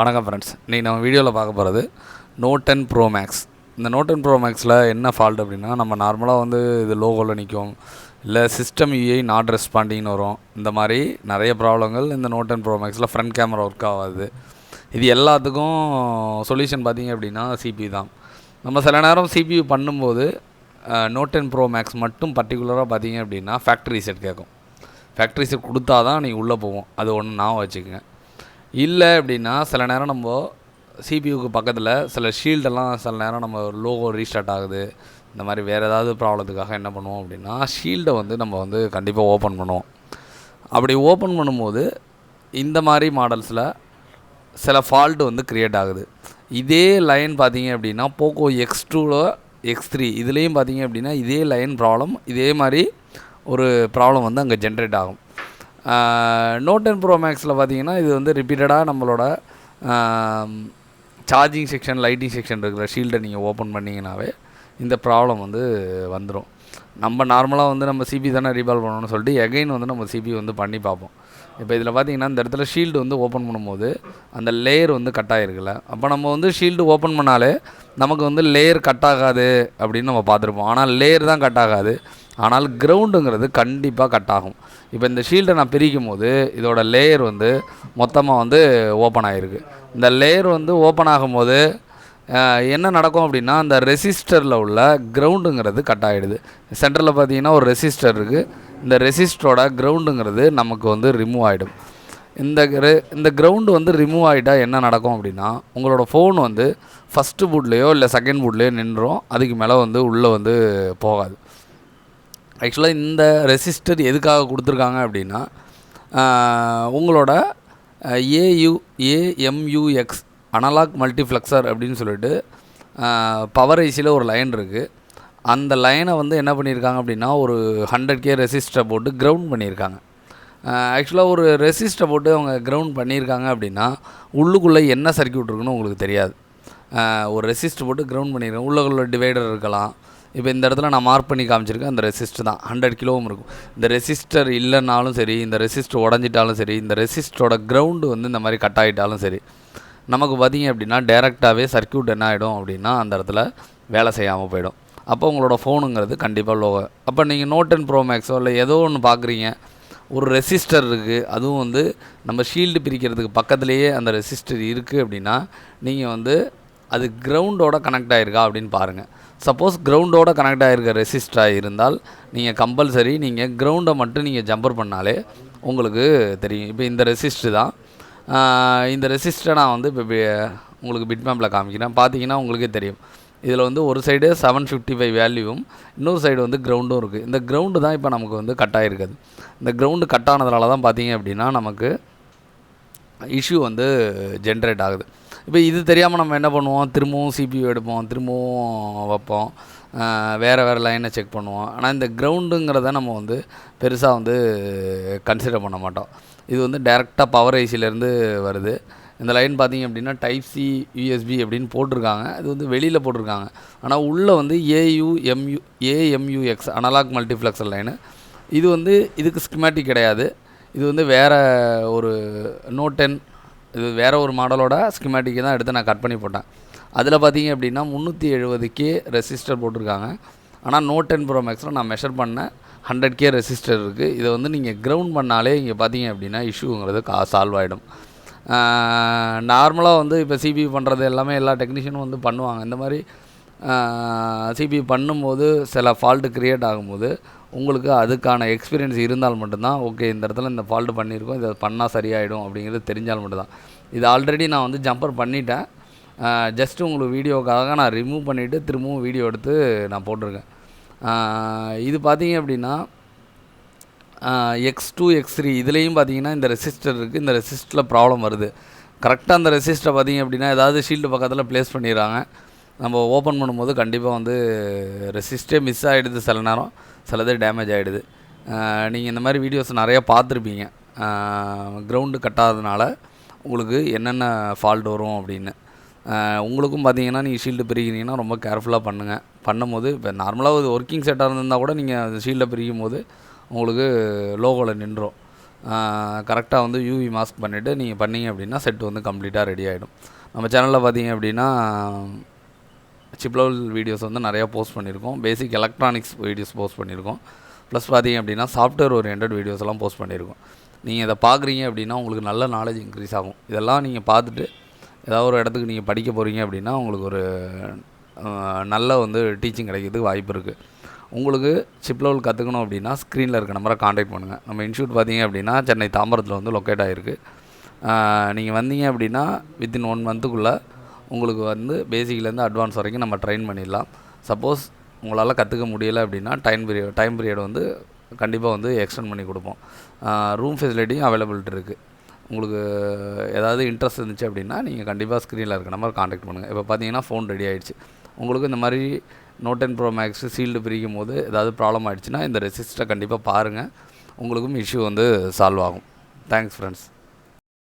வணக்கம் ஃப்ரெண்ட்ஸ். இன்றைக்கி நம்ம வீடியோவில் பார்க்க போகிறது நோட் 10 ப்ரோ மேக்ஸ். இந்த நோட் 10 ப்ரோ மேக்ஸில் என்ன ஃபால்ட் அப்படின்னா, நம்ம நார்மலாக வந்து இது லோகோவில் நிற்கும், இல்லை சிஸ்டம் யூஐ நாட் ரெஸ்பாண்டிங்னு வரும். இந்த மாதிரி நிறைய ப்ராப்ளங்கள் இந்த நோட் 10 ப்ரோ மேக்ஸில் ஃப்ரண்ட் கேமரா ஒர்க் ஆகாது. இது எல்லாத்துக்கும் சொல்யூஷன் பார்த்திங்க அப்படின்னா சிபியூ தான். நம்ம சில நேரம் சிபியூ பண்ணும்போது நோட் 10 ப்ரோ மேக்ஸ் மட்டும் பர்டிகுலராக பார்த்திங்க அப்படின்னா ஃபேக்ட்ரி ரீசெட் கேட்கும். ஃபேக்ட்ரி ரீசெட் கொடுத்தா தான் நீங்கள் உள்ளே போவோம். அது ஒன்று நான் வச்சுக்கோங்க. இல்லை அப்படின்னா சில நேரம் நம்ம சிபியூக்கு பக்கத்தில் சில ஷீல்டெல்லாம் சில நேரம் நம்ம லோகோ ரீஸ்டார்ட் ஆகுது. இந்த மாதிரி வேறு ஏதாவது ப்ராப்ளத்துக்காக என்ன பண்ணுவோம் அப்படின்னா, ஷீல்டை வந்து நம்ம வந்து கண்டிப்பாக ஓப்பன் பண்ணுவோம். அப்படி ஓப்பன் பண்ணும்போது இந்த மாதிரி மாடல்ஸில் சில ஃபால்ட்டு வந்து க்ரியேட் ஆகுது. இதே லைன் பார்த்திங்க அப்படின்னா போக்கோ X2 X3 இதுலேயும் பார்த்திங்க அப்படின்னா இதே லைன் ப்ராப்ளம், இதே மாதிரி ஒரு ப்ராப்ளம் வந்து அங்கே ஜென்ரேட் ஆகும். நோட் 10 ப்ரோ மேக்ஸில் பார்த்தீங்கன்னா இது வந்து ரிப்பீட்டடாக நம்மளோட சார்ஜிங் செக்ஷன், லைட்டிங் செக்ஷன் இருக்கிற ஷீல்டை நீங்கள் ஓப்பன் பண்ணிங்கனாவே இந்த ப்ராப்ளம் வந்து வந்துடும். நம்ம நார்மலாக வந்து நம்ம சிபி தானே ரீபால் பண்ணணும்னு சொல்லிட்டு எகைன் வந்து நம்ம சிபி வந்து பண்ணி பார்ப்போம். இப்போ இதில் பார்த்தீங்கன்னா இந்த இடத்துல ஷீல்டு வந்து ஓப்பன் பண்ணும்போது அந்த லேயர் வந்து கட் ஆகிருக்குல்ல, அப்போ நம்ம வந்து ஷீல்டு ஓப்பன் பண்ணாலே நமக்கு வந்து லேயர் கட் ஆகாது அப்படின்னு நம்ம பார்த்துருப்போம். ஆனால் லேயர் தான் கட் ஆகாது, ஆனால் கிரவுண்டுங்கிறது கண்டிப்பாக கட் ஆகும். இப்போ இந்த ஷீல்டை நான் பிரிக்கும் போது இதோட லேயர் வந்து மொத்தமாக வந்து ஓப்பன் ஆகிருக்கு. இந்த லேயர் வந்து ஓப்பன் ஆகும்போது என்ன நடக்கும் அப்படின்னா, அந்த ரெசிஸ்டரில் உள்ள கிரவுண்டுங்கிறது கட் ஆகிடுது. சென்டரில் பார்த்தீங்கன்னா ஒரு ரெசிஸ்டர் இருக்குது. இந்த ரெசிஸ்டரோட கிரவுண்டுங்கிறது நமக்கு வந்து ரிமூவ் ஆகிடும். இந்த கிரவுண்டு வந்து ரிமூவ் ஆகிட்டால் என்ன நடக்கும் அப்படின்னா, உங்களோட ஃபோன் வந்து ஃபஸ்ட்டு பூட்லேயோ இல்லை செகண்ட் பூட்லேயோ நின்றும். அதுக்கு மேலே வந்து உள்ளே வந்து போகாது. ஆக்சுவலாக இந்த ரெசிஸ்டர் எதுக்காக கொடுத்துருக்காங்க அப்படின்னா, உங்களோட AMUX அனலாக் மல்டிஃப்ளெக்ஸர் அப்படின்னு சொல்லிட்டு பவர் ஐசியில் ஒரு லைன் இருக்குது. அந்த லைனை வந்து என்ன பண்ணியிருக்காங்க அப்படின்னா, ஒரு 100K ரெசிஸ்டரை போட்டு கிரவுண்ட் பண்ணியிருக்காங்க. ஆக்சுவலாக ஒரு ரெசிஸ்டரை போட்டு அவங்க கிரவுண்ட் பண்ணியிருக்காங்க அப்படின்னா உள்ளுக்குள்ளே என்ன சர்க்யூட் இருக்குன்னு உங்களுக்கு தெரியாது. ஒரு ரெசிஸ்டர் போட்டு கிரவுண்ட் பண்ணியிருக்காங்க. உள்ளுக்குள்ள டிவைடர் இருக்கலாம். இப்போ இந்த இடத்துல நான் மார்க் பண்ணி காமிச்சிருக்கேன். அந்த ரெசிஸ்டர் தான் 100 கிலோவும் இருக்கும். இந்த ரெசிஸ்டர் இல்லைனாலும் சரி, இந்த ரெசிஸ்டர் உடஞ்சிட்டாலும் சரி, இந்த ரெசிஸ்டரோட கிரவுண்டு வந்து இந்த மாதிரி கட் ஆகிட்டாலும் சரி, நமக்கு பார்த்திங்க அப்படின்னா டேரெக்டாகவே சர்க்யூட் என்ன ஆகிடும் அப்படின்னா அந்த இடத்துல வேலை செய்யாமல் போயிடும். அப்போ உங்களோட ஃபோனுங்கிறது கண்டிப்பாக லோவோ. அப்போ நீங்கள் நோட் 10 ப்ரோ மேக்ஸோ இல்லை ஏதோ ஒன்று பார்க்குறீங்க, ஒரு ரெசிஸ்டர் இருக்குது, அதுவும் வந்து நம்ம ஷீல்டு பிரிக்கிறதுக்கு பக்கத்துலேயே அந்த ரெசிஸ்டர் இருக்குது அப்படின்னா நீங்கள் வந்து அது கிரவுண்டோட கனெக்ட் ஆகிருக்கா அப்படின்னு பாருங்கள். சப்போஸ் கிரவுண்டோட கனெக்ட் ஆகிருக்க ரெசிஸ்டராக இருந்தால் நீங்கள் கம்பல்சரி நீங்கள் கிரவுண்டை மட்டும் நீங்கள் ஜம்பர் பண்ணாலே உங்களுக்கு தெரியும். இப்போ இந்த ரெசிஸ்டர் தான். இந்த ரெசிஸ்டரை நான் வந்து இப்போ உங்களுக்கு பிட்மேப்பில் காமிக்கிறேன். பார்த்தீங்கன்னா உங்களுக்கே தெரியும். இதில் வந்து ஒரு சைடு 755 வேல்யூவும் இன்னொரு சைடு வந்து கிரவுண்டும் இருக்குது. இந்த கிரவுண்டு தான் இப்போ நமக்கு வந்து கட் ஆகிருக்குது. இந்த கிரவுண்டு கட் ஆனதுனால தான் பார்த்தீங்க அப்படின்னா நமக்கு இஷ்யூ வந்து ஜென்ரேட் ஆகுது. இப்போ இது தெரியாமல் நம்ம என்ன பண்ணுவோம், திரும்பவும் சிபியூ எடுப்போம், திரும்பவும் வைப்போம், வேறு லைனை செக் பண்ணுவோம். ஆனால் இந்த கிரவுண்டுங்கிறத நம்ம வந்து பெருசாக வந்து கன்சிடர் பண்ண மாட்டோம். இது வந்து டைரெக்டாக பவர் ஐசிலேருந்து வருது. இந்த லைன் பார்த்திங்க அப்படின்னா டைப் சி USB அப்படின்னு போட்டிருக்காங்க. இது வந்து வெளியில் போட்டிருக்காங்க. ஆனால் உள்ளே வந்து AMUX அனலாக் மல்டிஃப்ளெக்ஸர் லைனு. இது வந்து இதுக்கு ஸ்கிமேட்டிக் கிடையாது. இது வந்து வேறு ஒரு நோட் 10 இது வேறு ஒரு மாடலோட ஸ்கிமேட்டிக்கு தான் எடுத்து நான் கட் பண்ணி போட்டேன். அதில் பார்த்தீங்க அப்படின்னா 370K ரெசிஸ்டர் போட்டிருக்காங்க. ஆனால் நோட் 10 ப்ரோ மேக்ஸில் நான் மெஷர் பண்ணேன் 100K ரெசிஸ்டர் இருக்குது. இதை வந்து நீங்கள் கிரவுண்ட் பண்ணாலே இங்கே பார்த்தீங்க அப்படின்னா இஷ்யூங்கிறது சால்வ் ஆகிடும். நார்மலாக வந்து இப்போ சிபியூ பண்ணுறது எல்லாமே எல்லா டெக்னீஷியனும் வந்து பண்ணுவாங்க. இந்த மாதிரி சிபியூ பண்ணும்போது சில ஃபால்ட்டு க்ரியேட் ஆகும்போது உங்களுக்கு அதுக்கான எக்ஸ்பீரியன்ஸ் இருந்தால் மட்டும்தான், ஓகே இந்த இடத்துல இந்த ஃபால்ட்டு பண்ணியிருக்கோம், இதை பண்ணால் சரியாயிடும் அப்படிங்கிறது தெரிஞ்சால் மட்டும்தான். இது ஆல்ரெடி நான் வந்து ஜம்பர் பண்ணிட்டேன். ஜஸ்ட்டு உங்களுக்கு வீடியோக்காக நான் ரிமூவ் பண்ணிவிட்டு திரும்பவும் வீடியோ எடுத்து நான் போட்டிருக்கேன். இது பார்த்தீங்க அப்படின்னா X2 X3 இதுலேயும் பார்த்தீங்கன்னா இந்த ரெசிஸ்டர் இருக்குது. இந்த ரெசிஸ்டரில் ப்ராப்ளம் வருது. கரெக்டாக அந்த ரெசிஸ்டரை பார்த்தீங்க அப்படின்னா ஏதாவது ஷீல்டு பக்கத்தில் ப்ளேஸ் பண்ணிடுறாங்க. நம்ம ஓப்பன் பண்ணும்போது கண்டிப்பாக வந்து ரெசிஸ்டே மிஸ் ஆகிடுது. சில நேரம் சிலது டேமேஜ் ஆகிடுது. நீங்கள் இந்த மாதிரி வீடியோஸ் நிறையா பார்த்துருப்பீங்க. கிரவுண்டு கட்டாததுனால உங்களுக்கு என்னென்ன ஃபால்ட் வரும் அப்படின்னு. உங்களுக்கும் பார்த்தீங்கன்னா நீங்கள் ஷீல்டு பிரிக்கிறீங்கன்னா ரொம்ப கேர்ஃபுல்லாக பண்ணுங்கள். பண்ணும்போது இப்போ நார்மலாக ஒரு ஒர்க்கிங் செட்டாக இருந்தால் கூட நீங்கள் அந்த ஷீல்டை பிரிக்கும் போது உங்களுக்கு லோகோவில் நின்றும். கரெக்டாக வந்து யூவி மாஸ்க் பண்ணிவிட்டு நீங்கள் பண்ணிங்க அப்படின்னா செட் வந்து கம்ப்ளீட்டாக ரெடி ஆகிடும். நம்ம சேனலில் பார்த்தீங்க அப்படின்னா சிப் லெவல் வீடியோஸ் வந்து நிறையா போஸ்ட் பண்ணியிருக்கோம். பேசிக் எலக்ட்ரானிக்ஸ் வீடியோஸ் போஸ்ட் பண்ணியிருக்கோம். ப்ளஸ் பார்த்தீங்க அப்படின்னா சாஃப்ட்வேர் ஓரியன்டட் வீடியோஸ் எல்லாம் போஸ்ட் பண்ணியிருக்கோம். நீங்கள் இதை பார்க்குறீங்க அப்படின்னா உங்களுக்கு நல்ல நாலேஜ் இன்க்ரீஸ் ஆகும். இதெல்லாம் நீங்கள் பார்த்துட்டு ஏதாவது ஒரு இடத்துக்கு நீங்கள் படிக்க போகிறீங்க அப்படின்னா உங்களுக்கு ஒரு நல்ல வந்து டீச்சிங் கிடைக்கிறதுக்கு வாய்ப்பு இருக்குது. உங்களுக்கு சிப் லெவல் கற்றுக்கணும் அப்படின்னா ஸ்க்ரீனில் இருக்க நம்பரை காண்டாக்ட் பண்ணுங்கள். நம்ம இன்ஸ்டியூட் பார்த்தீங்க அப்படின்னா சென்னை தாம்பரத்தில் வந்து லொக்கேட் ஆகிருக்கு. நீங்கள் வந்தீங்க அப்படின்னா வித்தின் 1 மந்த்துக்குள்ளே உங்களுக்கு வந்து பேசிக்லேருந்து அட்வான்ஸ் வரைக்கும் நம்ம ட்ரெயின் பண்ணிடலாம். சப்போஸ் உங்களால் கற்றுக்க முடியலை அப்படின்னா டைம் பீரியட் வந்து கண்டிப்பாக வந்து எக்ஸ்டெண்ட் பண்ணி கொடுப்போம். ரூம் ஃபெசிலிட்டியும் அவைலபிலிட்டி இருக்குது. உங்களுக்கு ஏதாவது இன்ட்ரெஸ்ட் இருந்துச்சு அப்படின்னா நீங்கள் கண்டிப்பாக ஸ்க்ரீனில் இருக்க நம்பர் காண்டாக்ட் பண்ணுங்கள். இப்போ பார்த்தீங்கன்னா ஃபோன் ரெடி ஆகிடுச்சு. உங்களுக்கு இந்த மாதிரி Note 10 Pro Max சீல்டு பிரிக்கும் போது ஏதாவது ப்ராப்ளம் ஆகிடுச்சுன்னா இந்த ரெசிஸ்டரை கண்டிப்பாக பாருங்கள். உங்களுக்கும் இஷ்யூ வந்து சால்வ் ஆகும். Thanks friends.